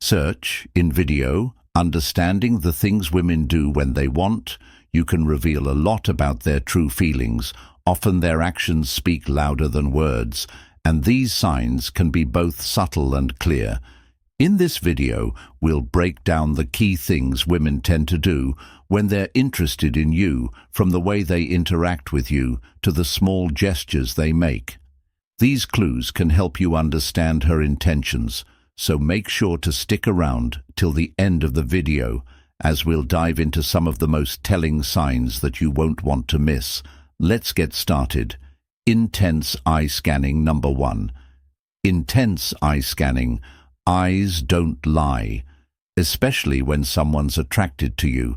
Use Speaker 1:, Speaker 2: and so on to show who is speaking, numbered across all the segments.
Speaker 1: Search, in video, understanding the things women do when they want. You can reveal a lot about their true feelings. Often their actions speak louder than words, and these signs can be both subtle and clear. In this video, we'll break down the key things women tend to do when they're interested in you, from the way they interact with you to the small gestures they make. These clues can help you understand her intentions, so make sure to stick around till the end of the video, as we'll dive into some of the most telling signs that you won't want to miss. Let's get started. Intense eye scanning. Number 1. Intense eye scanning. Eyes don't lie, especially when someone's attracted to you.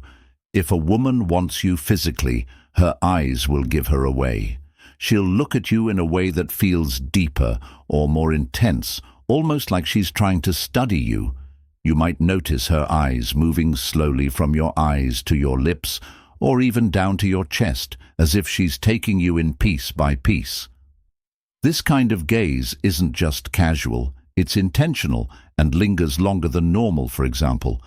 Speaker 1: If a woman wants you physically, her eyes will give her away. She'll look at you in a way that feels deeper or more intense, almost like she's trying to study you. You might notice her eyes moving slowly from your eyes to your lips, or even down to your chest, as if she's taking you in piece by piece. This kind of gaze isn't just casual. It's intentional and lingers longer than normal. For example,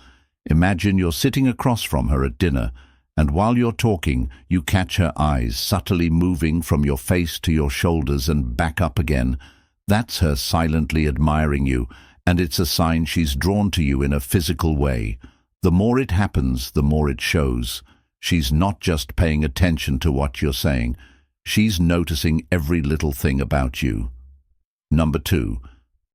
Speaker 1: imagine you're sitting across from her at dinner, and while you're talking, you catch her eyes subtly moving from your face to your shoulders and back up again. That's her silently admiring you, and it's a sign she's drawn to you in a physical way. The more it happens, the more it shows. She's not just paying attention to what you're saying. She's noticing every little thing about you. Number 2.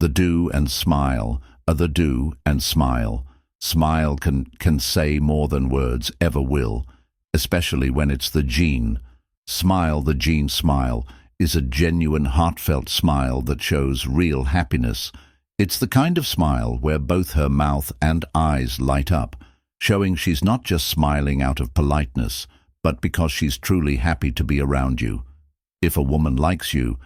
Speaker 1: The do and smile. The do and smile. Smile can say more than words ever will, especially when it's the gene. Smile, the gene smile, is a genuine, heartfelt smile that shows real happiness. It's the kind of smile where both her mouth and eyes light up, showing she's not just smiling out of politeness, but because she's truly happy to be around you. If a woman likes you,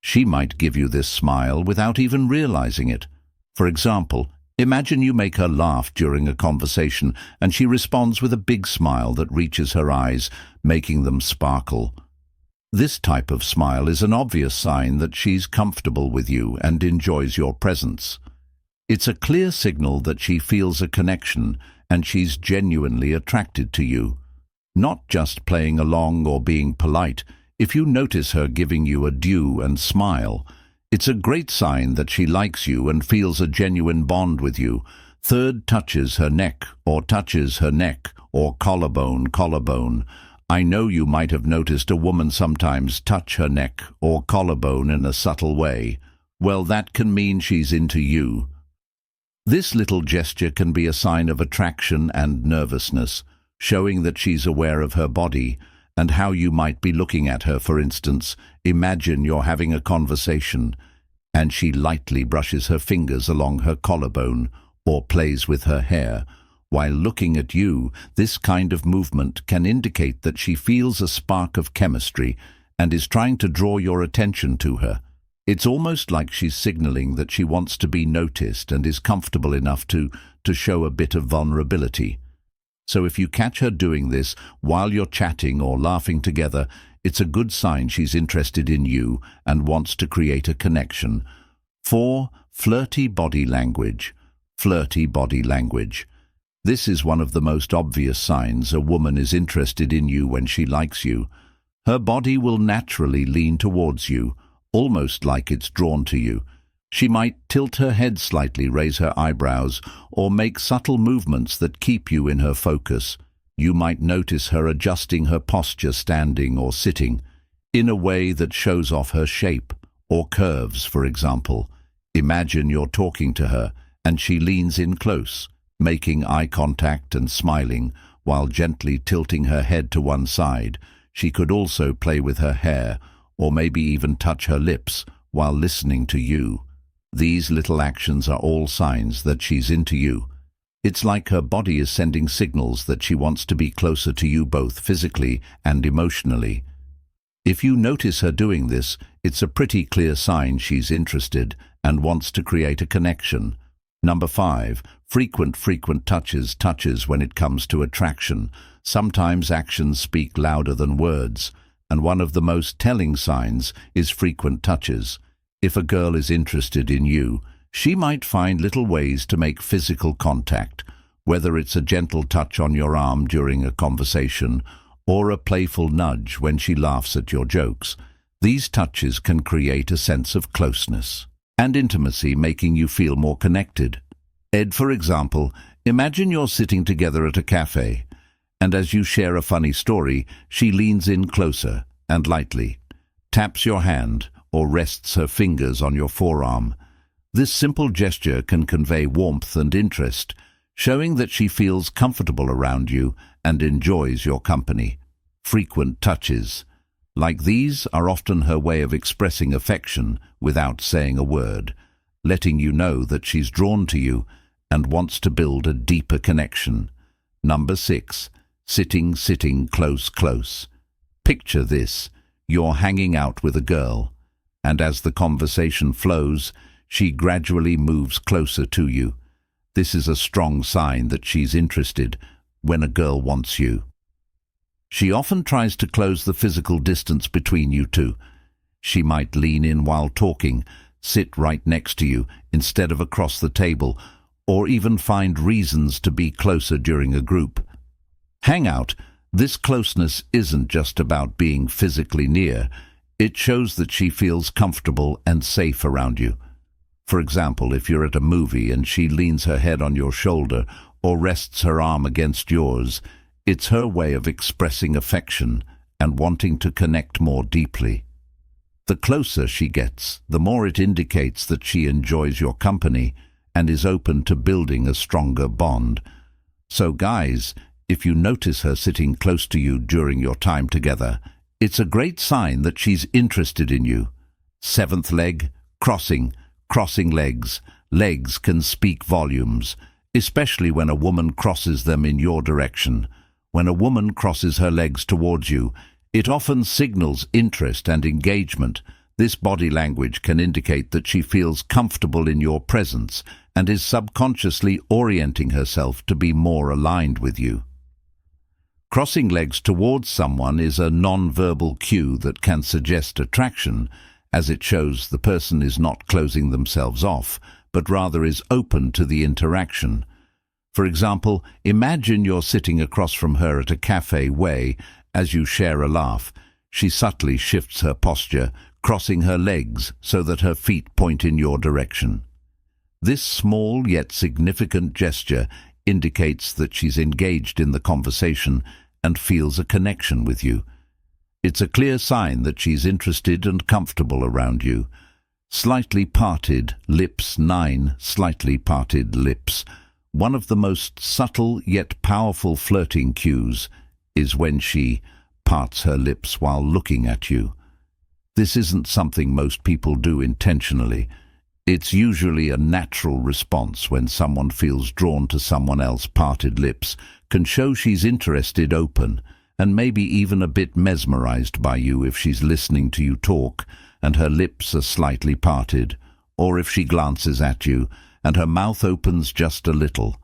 Speaker 1: she might give you this smile without even realizing it. For example, imagine you make her laugh during a conversation and she responds with a big smile that reaches her eyes, making them sparkle. This type of smile is an obvious sign that she's comfortable with you and enjoys your presence. It's a clear signal that she feels a connection and she's genuinely attracted to you. Not just playing along or being polite. If you notice her giving you a due and smile, it's a great sign that she likes you and feels a genuine bond with you. Third, touches her neck or collarbone. I know you might have noticed a woman sometimes touch her neck or collarbone in a subtle way. Well, that can mean she's into you. This little gesture can be a sign of attraction and nervousness, showing that she's aware of her body and how you might be looking at her. For instance, imagine you're having a conversation and she lightly brushes her fingers along her collarbone or plays with her hair while looking at you. This kind of movement can indicate that she feels a spark of chemistry and is trying to draw your attention to her. It's almost like she's signaling that she wants to be noticed and is comfortable enough to show a bit of vulnerability. So if you catch her doing this while you're chatting or laughing together, it's a good sign she's interested in you and wants to create a connection. 4. Flirty body language. Flirty body language. This is one of the most obvious signs a woman is interested in you when she likes you. Her body will naturally lean towards you, almost like it's drawn to you. She might tilt her head slightly, raise her eyebrows, or make subtle movements that keep you in her focus. You might notice her adjusting her posture, standing or sitting, in a way that shows off her shape or curves. For example, imagine you're talking to her and she leans in close, making eye contact and smiling while gently tilting her head to one side. She could also play with her hair or maybe even touch her lips while listening to you. These little actions are all signs that she's into you. It's like her body is sending signals that she wants to be closer to you, both physically and emotionally. If you notice her doing this, it's a pretty clear sign she's interested and wants to create a connection. Number 5. Frequent touches when it comes to attraction. Sometimes actions speak louder than words, and one of the most telling signs is frequent touches. If a girl is interested in you, She might find little ways to make physical contact, whether it's a gentle touch on your arm during a conversation or a playful nudge when she laughs at your jokes. These touches can create a sense of closeness and intimacy, making you feel more connected. Ed, for example, imagine you're sitting together at a cafe, and as you share a funny story, she leans in closer and lightly taps your hand or rests her fingers on your forearm. This simple gesture can convey warmth and interest, showing that she feels comfortable around you and enjoys your company. Frequent touches like these are often her way of expressing affection without saying a word, letting you know that she's drawn to you and wants to build a deeper connection. Number 6. Sitting close. Picture this. You're hanging out with a girl, and as the conversation flows, she gradually moves closer to you. This is a strong sign that she's interested when a girl wants you. She often tries to close the physical distance between you two. She might lean in while talking, sit right next to you instead of across the table, or even find reasons to be closer during a group hangout. This closeness isn't just about being physically near. It shows that she feels comfortable and safe around you. For example, if you're at a movie and she leans her head on your shoulder or rests her arm against yours, it's her way of expressing affection and wanting to connect more deeply. The closer she gets, the more it indicates that she enjoys your company and is open to building a stronger bond. So guys, if you notice her sitting close to you during your time together, it's a great sign that she's interested in you. 7th leg, crossing legs. Legs can speak volumes, especially when a woman crosses them in your direction. When a woman crosses her legs towards you, it often signals interest and engagement. This body language can indicate that she feels comfortable in your presence and is subconsciously orienting herself to be more aligned with you. Crossing legs towards someone is a non-verbal cue that can suggest attraction, as it shows the person is not closing themselves off, but rather is open to the interaction. For example, imagine you're sitting across from her at a cafe where, as you share a laugh, she subtly shifts her posture, crossing her legs so that her feet point in your direction. This small yet significant gesture indicates that she's engaged in the conversation and feels a connection with you. It's a clear sign that she's interested and comfortable around you. Slightly parted lips. 9. Slightly parted lips. One of the most subtle yet powerful flirting cues is when she parts her lips while looking at you. This isn't something most people do intentionally. It's usually a natural response when someone feels drawn to someone else. Parted lips can show she's interested, open, and maybe even a bit mesmerized by you if she's listening to you talk and her lips are slightly parted, or if she glances at you and her mouth opens just a little.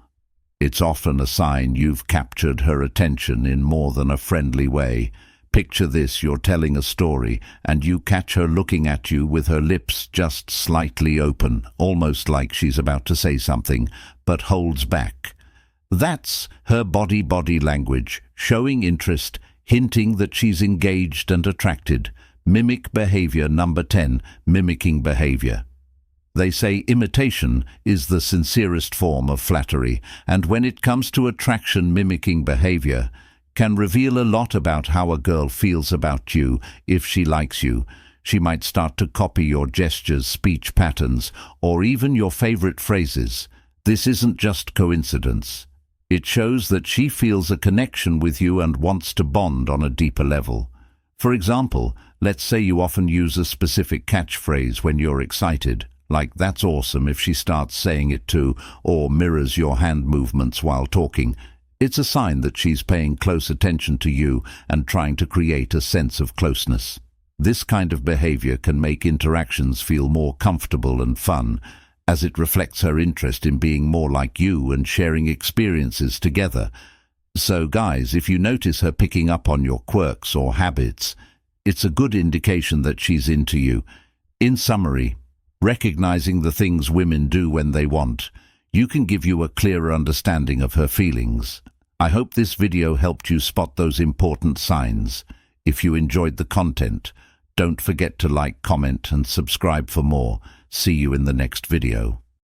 Speaker 1: It's often a sign you've captured her attention in more than a friendly way. Picture this: you're telling a story and you catch her looking at you with her lips just slightly open, almost like she's about to say something, but holds back. That's her body language, showing interest, hinting that she's engaged and attracted. Mimic behavior. Number 10. Mimicking behavior. They say imitation is the sincerest form of flattery, and when it comes to attraction, mimicking behavior can reveal a lot about how a girl feels about you. If she likes you, she might start to copy your gestures, speech patterns, or even your favorite phrases. This isn't just coincidence. It shows that she feels a connection with you and wants to bond on a deeper level. For example, let's say you often use a specific catchphrase when you're excited, like "that's awesome" if she starts saying it too, or mirrors your hand movements while talking. It's a sign that she's paying close attention to you and trying to create a sense of closeness. This kind of behavior can make interactions feel more comfortable and fun, as it reflects her interest in being more like you and sharing experiences together. So guys, if you notice her picking up on your quirks or habits, it's a good indication that she's into you. In summary, Recognizing the things women do when they want, you can give you a clearer understanding of her feelings. I hope this video helped you spot those important signs. If you enjoyed the content, don't forget to like, comment, and subscribe for more. See you in the next video.